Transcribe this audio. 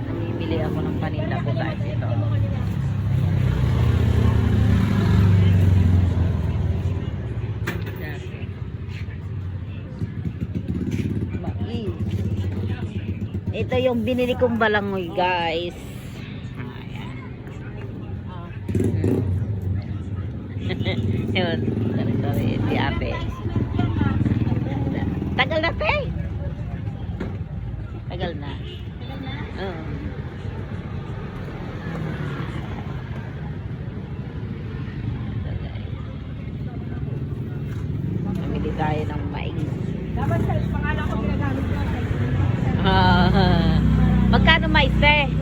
Namimili ako ng paninda ko guys. Ito. Ito yung binili kong balangoy guys. Yun. Sorry, si ate. Tagal na te. Tagal na. Namili tayo ng mais. Dapat sa pangalan ko ginagamit ko. Magkano mais te?